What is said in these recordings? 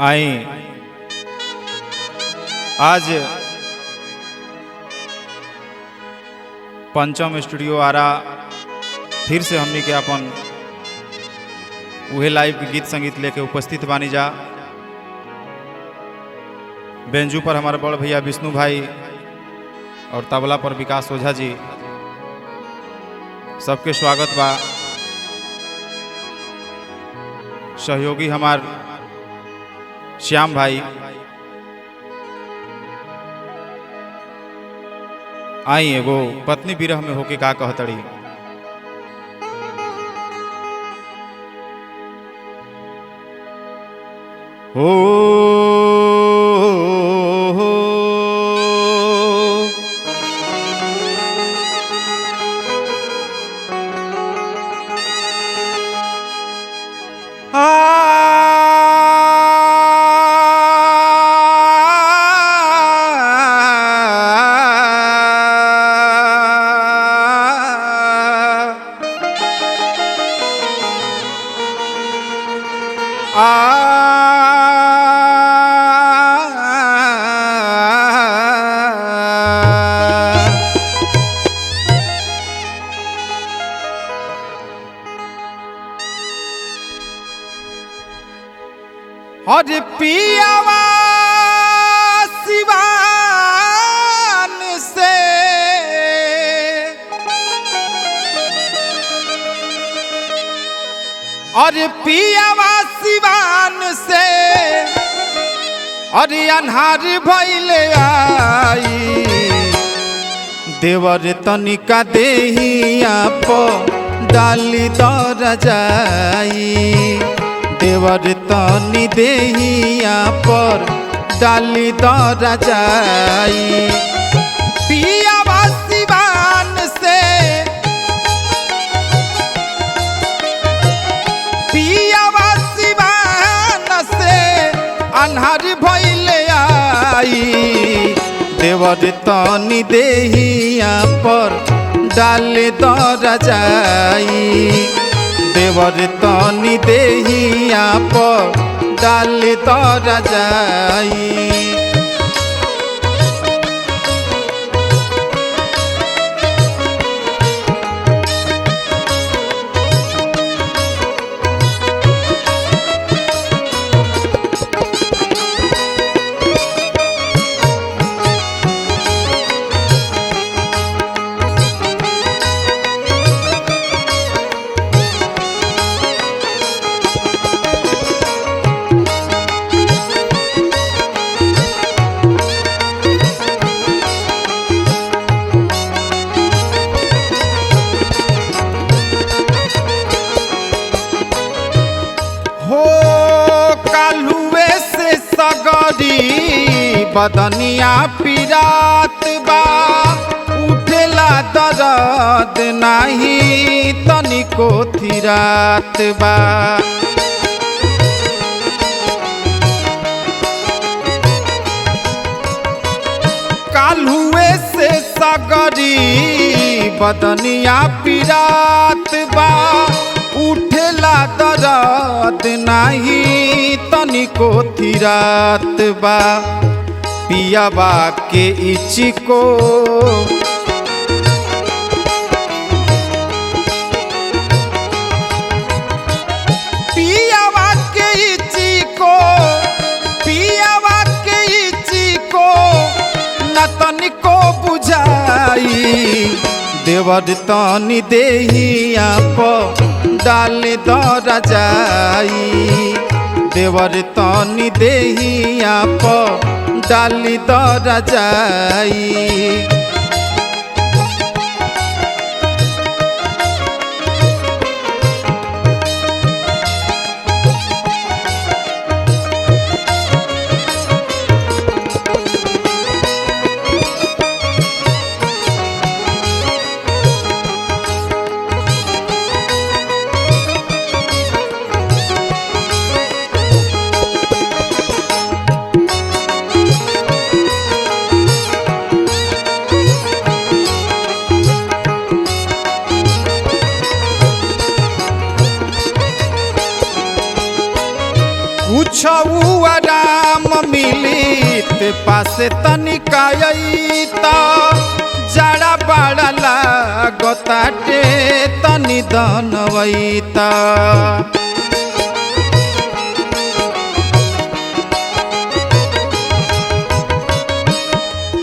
आई आज पंचम स्टूडियो आरा फिर से हमनी के अपन उहे लाइव गीत संगीत लेके उपस्थित बानी जा। बेंजू पर हमारे बड़ भैया विष्णु भाई और तबला पर विकास ओझा जी, सबके स्वागत बा। सहयोगी हमार श्याम भाई, आई एगो पत्नी विरह में होके का कहतड़ी। हो और पियावा सिवान से और पियावा सिवान से और अन्हार भइले आई देवर तनिका देहिया प डाली दर जाई। देवर तनी देहिया पर डाली दर जाई। पियावा सिवान से पियावा सिवान से अन्हार भइले आई देवर तनी देहिया पर डाली दर जाई। देवर तनी देहिया पर डाली दर जाई। बदनिया पिरात बा उठेला दर्द नाही तनिको थिरात बा। काल्हुए से सगरी बदनिया पिरात बा उठेला दर्द नाही तनिको थिरात बा। पियावा के इचिको पियावा के इचिको पियावा के इचिको न तनिको बुझाई। देवर तनी देहिया पर डाली दर जाई। देवर तनी देहिया पर डाली दर जाई। ते पासे तनिकायता जाड़ा बाड़ा लागताटे तनि दनवैता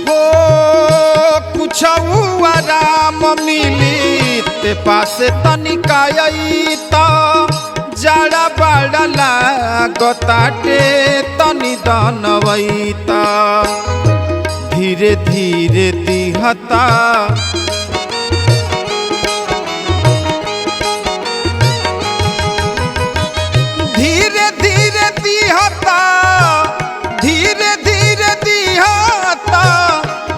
हो कुछ आराम मिली ते पासे तनिकायता जाड़ा बाड़ा लागताटे तनि दनवैता धीरे धीरे दिहता धीरे धीरे दिहता धीरे धीरे दिहता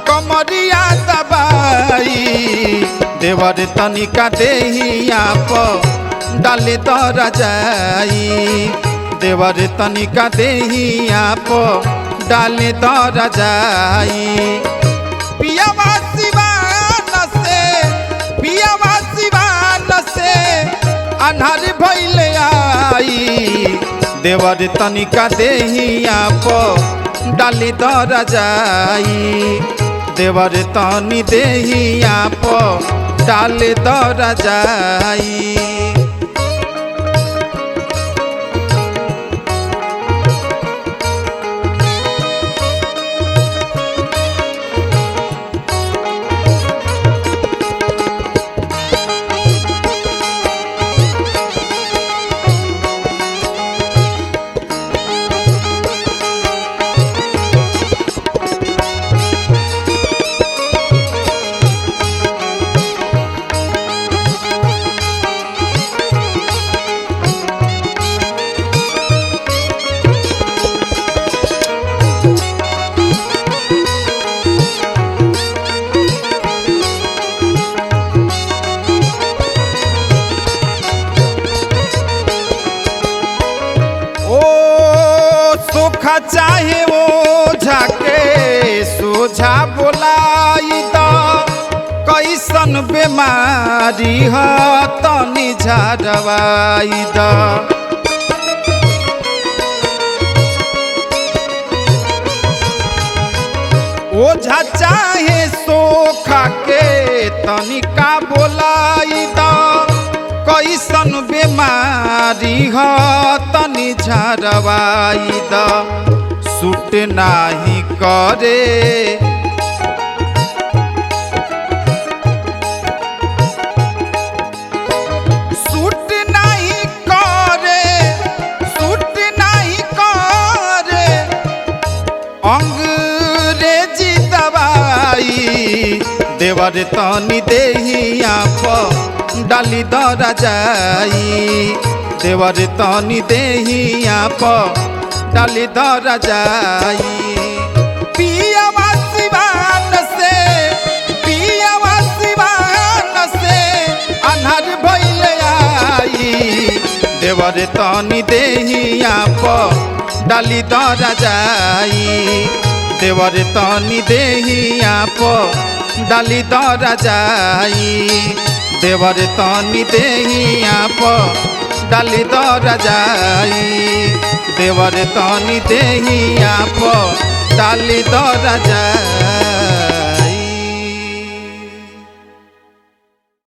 कमरिया दबाई देवर तनिका देहिया प डाले दरा जाई देवर तनिका देहिया प डाले दरा जाई पियावा सिवान से अन्हार भइले आई देवर तनिका देहिया प डाले दरा जाई देवर तनि देहिया प डाले दरा जाई चाहे वो झाके सोझा बोलाई द कैसन बेमारी ह तनि झाड़वाई द ओझा चाहे सोखा के तनिका बोलाई द कैसन बेमारी ह तनि झाड़वाई द सूट नाही करे सूट नाही करे सूट नाही करे अंग्रेजी दवाई देवर तनि देहिया प डाली दरा जाई देवर तनि देहिया प डाली दरा जाई पियावा सिवान से अन्हार भइले आई देवर तनि देहिया प डाली दरा जाई देवर तनि देहिया प डाली दरा जाई देवर तनि देहिया प डाली दरा जाई देवर तनि देहिया प डाली दरा जाई।